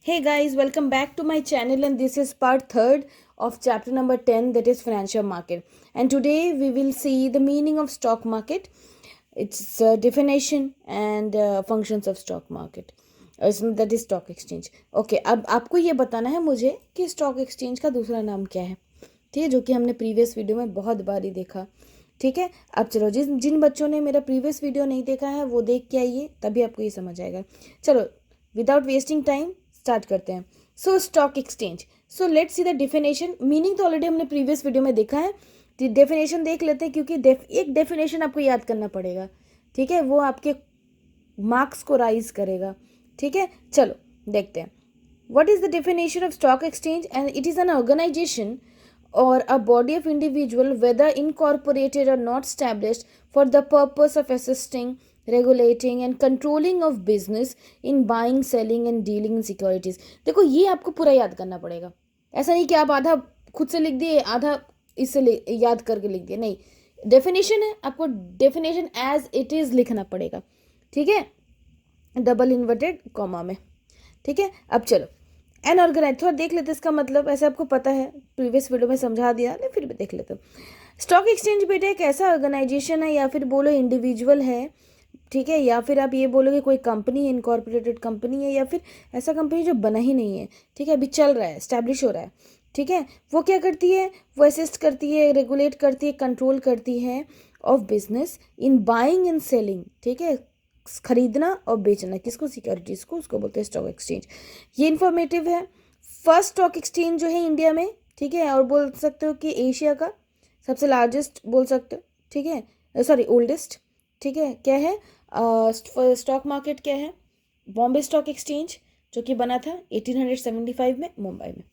Hey guys, welcome back to my channel, and this is part 3rd of chapter number 10, that is financial market. And today we will see the meaning of stock market, its definition and functions of stock market. That is stock exchange. Okay, अब आपको ये बताना है मुझे कि stock exchange का दूसरा नाम क्या है, ठीक है, जो कि हमने प्रीवियस वीडियो में बहुत बार ही देखा। ठीक है, अब चलो जिन बच्चों ने मेरा प्रीवियस वीडियो नहीं देखा है वो देख के आइए, तभी आपको ये समझ आएगा। चलो विदाउट वेस्टिंग टाइम स्टार्ट करते हैं। सो stock exchange, so let's see the definition. Meaning तो ऑलरेडी हमने प्रीवियस वीडियो में देखा है, डेफिनेशन देख लेते हैं, क्योंकि एक डेफिनेशन आपको याद करना पड़ेगा। ठीक है, वो आपके मार्क्स को राइज करेगा। ठीक है, चलो देखते हैं। What is the definition of stock exchange? And it is an organization or a body of individual, whether incorporated or not, established for the purpose of assisting, regulating and controlling of business in buying, selling and dealing in securities. देखो ये आपको पूरा याद करना पड़ेगा। ऐसा नहीं कि आप आधा खुद से लिख दिए, आधा इससे याद करके लिख दिए, नहीं। डेफिनेशन है, आपको डेफिनेशन एज इट इज लिखना पड़ेगा। ठीक है, डबल इन्वर्टेड कॉमा में। ठीक है, अब चलो एन ऑर्गेनाइज थोड़ा देख लेते इसका मतलब। ऐसे आपको पता है, प्रीवियस वीडियो में समझा दिया, लेकिन फिर भी देख लेते। स्टॉक एक्सचेंज बेटा एक ऐसा ऑर्गेनाइजेशन है, या फिर बोलो इंडिविजुअल है, ठीक है, या फिर आप ये बोलोगे कोई कंपनी है, इनकॉर्पोरेटेड कंपनी है, या फिर ऐसा कंपनी जो बना ही नहीं है, ठीक है, अभी चल रहा है, स्टैब्लिश हो रहा है। ठीक है, वो क्या करती है? वो असिस्ट करती है, रेगुलेट करती है, कंट्रोल करती है of business in buying and selling. ठीक है, खरीदना और बेचना, किसको? सिक्योरिटीज को, उसको बोलते हैं स्टॉक एक्सचेंज। ये इन्फॉर्मेटिव है। फर्स्ट स्टॉक एक्सचेंज जो है इंडिया में, ठीक है, और बोल सकते हो कि एशिया का सबसे लार्जेस्ट बोल सकते हो। ठीक है, सॉरी ओल्डेस्ट। ठीक है, क्या है स्टॉक मार्केट? क्या है? बॉम्बे स्टॉक एक्सचेंज, जो कि बना था 1875 में मुंबई में।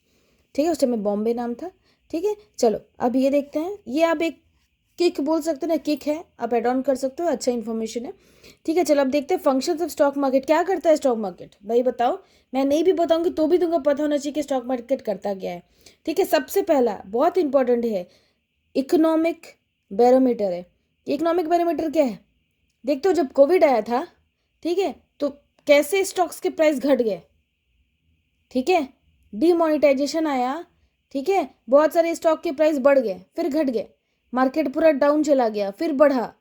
ठीक है, उस टाइम में बॉम्बे नाम था। ठीक है, चलो अब ये देखते हैं। ये आप एक किक बोल सकते हो ना, किक है, आप एड ऑन कर सकते हो, अच्छा इन्फॉर्मेशन है। ठीक है, चलो अब देखते हैं फंक्शंस ऑफ स्टॉक मार्केट। क्या करता है स्टॉक मार्केट भाई, बताओ। मैं नहीं भी बताऊंगी तो भी तुमको पता होना चाहिए कि स्टॉक मार्केट करता क्या है। ठीक है, सबसे पहला बहुत इंपॉर्टेंट है, इकोनॉमिक बैरोमीटर है। इकोनॉमिक बैरोमीटर क्या है? देखते हो जब कोविड आया था, ठीक है, तो कैसे स्टॉक्स के प्राइस घट गए। ठीक है, डीमोनेटाइजेशन आया, ठीक है, बहुत सारे स्टॉक के प्राइस बढ़ गए, फिर घट गए, मार्केट पूरा डाउन चला गया, फिर बढ़ा।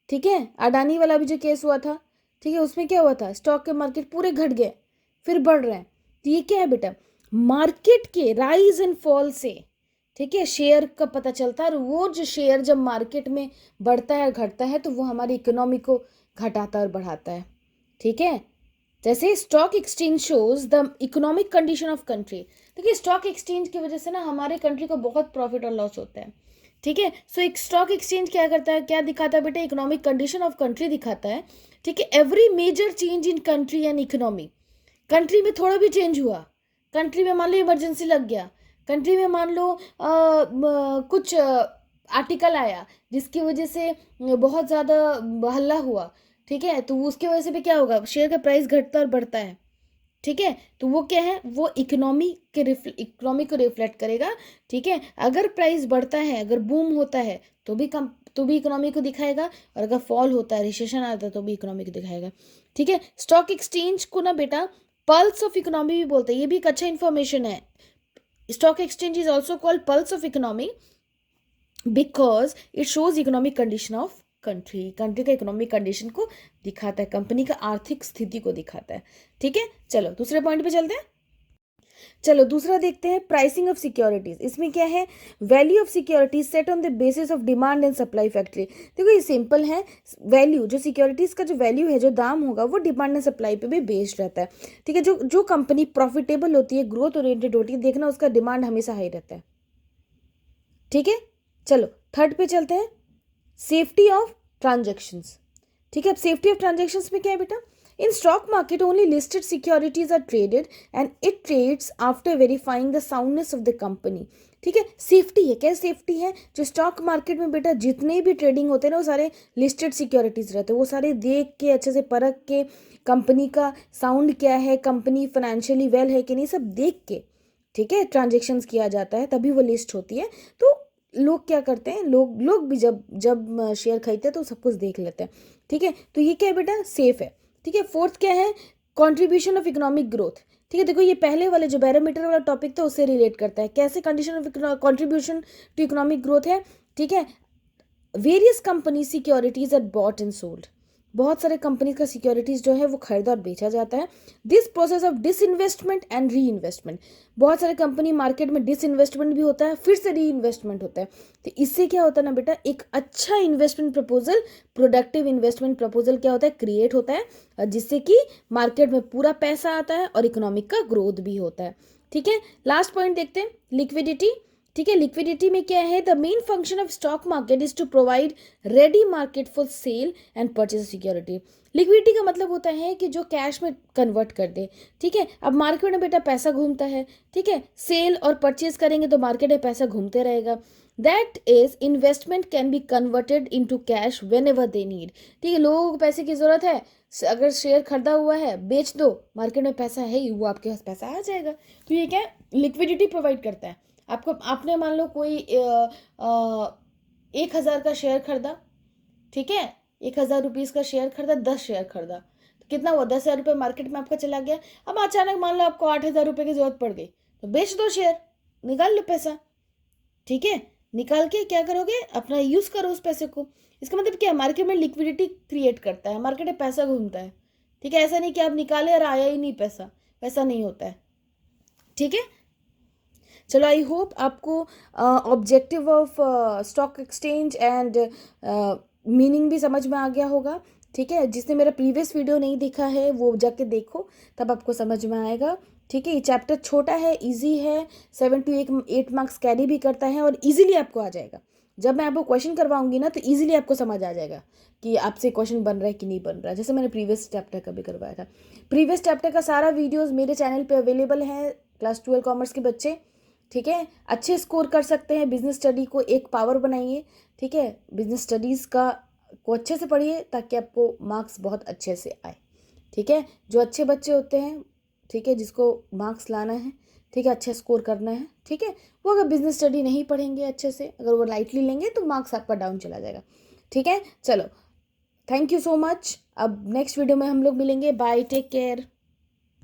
ठीक है, अडानी वाला भी जो केस हुआ था, ठीक है, उसमें क्या हुआ था? स्टॉक के मार्केट पूरे घट गए, फिर बढ़ रहे हैं। तो ये क्या है बेटा? मार्केट के राइज एंड फॉल से, ठीक है, शेयर का पता चलता है। और वो जो शेयर जब मार्केट में बढ़ता है, घटता है, तो वो हमारी इकोनॉमी को घटाता और बढ़ाता है। ठीक है, जैसे stock exchange shows the economic condition of country. देखिए स्टॉक एक्सचेंज की वजह से ना हमारे कंट्री को बहुत प्रॉफिट और लॉस होता है। ठीक है, सो एक स्टॉक एक्सचेंज क्या करता है, क्या दिखाता है बेटा? इकोनॉमिक कंडीशन ऑफ कंट्री दिखाता है। ठीक है, every major change in country and economy. Country में थोड़ा भी चेंज हुआ, कंट्री में मान लो इमरजेंसी लग गया, कंट्री में मान लो कुछ आर्टिकल आया जिसकी वजह से बहुत ज़्यादा हल्ला हुआ, ठीक है, तो उसकी वजह से भी क्या होगा? शेयर का प्राइस घटता और बढ़ता है। ठीक है, तो वो क्या है? वो इकोनॉमी को रिफ्लेक्ट करेगा। ठीक है, अगर प्राइस बढ़ता है, अगर बूम होता है, तो भी इकोनॉमी को दिखाएगा, और अगर फॉल होता है, रिसेशन आता है, तो भी इकोनॉमी को दिखाएगा। ठीक है, स्टॉक एक्सचेंज को ना बेटा पल्स ऑफ इकोनॉमी भी बोलते हैं। ये भी एक अच्छा इन्फॉर्मेशन है। Stock exchange is also called pulse of economy because it shows economic condition of country का इकोनॉमिक कंडीशन को दिखाता है, कंपनी का आर्थिक स्थिति को दिखाता है। ठीक है, चलो दूसरे पॉइंट पे चलते हैं। चलो दूसरा देखते हैं, प्राइसिंग ऑफ सिक्योरिटीज। इसमें क्या है? Value of securities set on the basis of demand and supply factory. देखो ये सिंपल है। वैल्यू, जो सिक्योरिटीज का जो वैल्यू है, जो दाम होगा, वो डिमांड एंड सप्लाई पे भी बेस्ड रहता है। ठीक है, जो कंपनी प्रॉफिटेबल होती है, ग्रोथ ओरिएंटेड होती है, देखना उसका डिमांड हमेशा हाई रहता है। ठीक है, चलो थर्ड पे चलते हैं, सेफ्टी ऑफ ट्रांजेक्शन्स। ठीक है, अब सेफ्टी ऑफ ट्रांजेक्शन्स में क्या है बेटा? In stock market only listed securities are traded and it trades after verifying the soundness of the company. ठीक है, सेफ्टी है। क्या सेफ्टी है? जो स्टॉक मार्केट में बेटा जितने भी ट्रेडिंग होते हैं ना, वो सारे लिस्टेड सिक्योरिटीज रहते हैं। वो सारे देख के, अच्छे से परख के, कंपनी का साउंड क्या है, कंपनी फाइनेंशियली वेल है कि नहीं, सब देख के, ठीक है, ट्रांजेक्शन्स किया जाता है, तभी वो लिस्ट होती है। तो लोग क्या करते हैं, लोग भी जब जब शेयर खरीदते हैं तो सब कुछ देख लेते हैं। ठीक है, तो ये क्या है बेटा? सेफ है। ठीक है, फोर्थ क्या है? Contribution of economic growth. ठीक है। देखो ये पहले वाले जो बैरोमीटर वाला टॉपिक था उससे रिलेट करता है, कैसे condition of contribution to economic growth है, ठीक है। Various company securities are bought and sold, बहुत सारे कंपनी का सिक्योरिटीज जो है वो खरीदा और बेचा जाता है। This process of disinvestment and re investment, बहुत सारे कंपनी मार्केट में डिसइन्वेस्टमेंट भी होता है, फिर से री इन्वेस्टमेंट होता है। तो इससे क्या होता है ना बेटा, एक अच्छा investment proposal, productive investment proposal क्या होता है, क्रिएट होता है, जिससे कि मार्केट में पूरा पैसा आता है और इकोनॉमिक का ग्रोथ भी होता है। ठीक है, लास्ट पॉइंट देखते हैं, लिक्विडिटी। ठीक है, लिक्विडिटी में क्या है, the main function of stock market is to provide ready market for sale and purchase security. Liquidity का मतलब होता है कि जो कैश में कन्वर्ट कर दे। ठीक है, अब मार्केट में बेटा पैसा घूमता है, ठीक है, सेल और परचेज करेंगे तो मार्केट में पैसा घूमते रहेगा। That is investment can be converted into cash when ever they need. ठीक है, लोगों को पैसे की जरूरत है, अगर शेयर खरीदा हुआ है बेच दो, मार्केट में पैसा है ही, वो आपके पास पैसा आ जाएगा। तो ये क्या लिक्विडिटी प्रोवाइड करता है आपको। आपने मान लो कोई 1,000 का शेयर खरीदा, ठीक है, 1,000 रुपीज़ का शेयर खरीदा, 10 शेयर खरीदा, तो कितना हुआ, 10,000 रुपये मार्केट में आपका चला गया। अब अचानक मान लो आपको 8,000 रुपये की जरूरत पड़ गई, तो बेच दो शेयर, निकाल लो पैसा। ठीक है, निकाल के क्या करोगे, अपना यूज़ करो उस पैसे को। इसका मतलब क्या है, मार्केट में लिक्विडिटी क्रिएट करता है, मार्केट में पैसा घूमता है। ठीक है, ऐसा नहीं कि आप निकाले और आया ही नहीं पैसा, वैसा नहीं होता है। ठीक है, चलो आई होप आपको objective of stock exchange and meaning भी समझ में आ गया होगा। ठीक है, जिसने मेरा प्रीवियस वीडियो नहीं देखा है वो जाके देखो, तब आपको समझ में आएगा। ठीक है, ये चैप्टर छोटा है, इजी है, 7 to 8 मार्क्स कैरी भी करता है और इजीली आपको आ जाएगा। जब मैं आपको क्वेश्चन करवाऊंगी ना तो इजीली आपको समझ आ जाएगा कि आपसे क्वेश्चन बन रहा है कि नहीं बन रहा है, जैसे मैंने प्रीवियस चैप्टर का भी करवाया था। प्रीवियस चैप्टर का सारा वीडियोस मेरे चैनल पे अवेलेबल है, क्लास 12 कॉमर्स के बच्चे। ठीक है, अच्छे स्कोर कर सकते हैं, बिजनेस स्टडी को एक पावर बनाइए। ठीक है, बिजनेस स्टडीज़ का को अच्छे से पढ़िए ताकि आपको मार्क्स बहुत अच्छे से आए। ठीक है, जो अच्छे बच्चे होते हैं, ठीक है, जिसको मार्क्स लाना है, ठीक है, अच्छा स्कोर करना है, ठीक है, वो अगर बिजनेस स्टडी नहीं पढ़ेंगे अच्छे से, अगर वो लाइटली लेंगे तो मार्क्स आपका डाउन चला जाएगा। ठीक है, चलो, थैंक यू सो मच। अब नेक्स्ट वीडियो में हम लोग मिलेंगे, बाय, टेक केयर।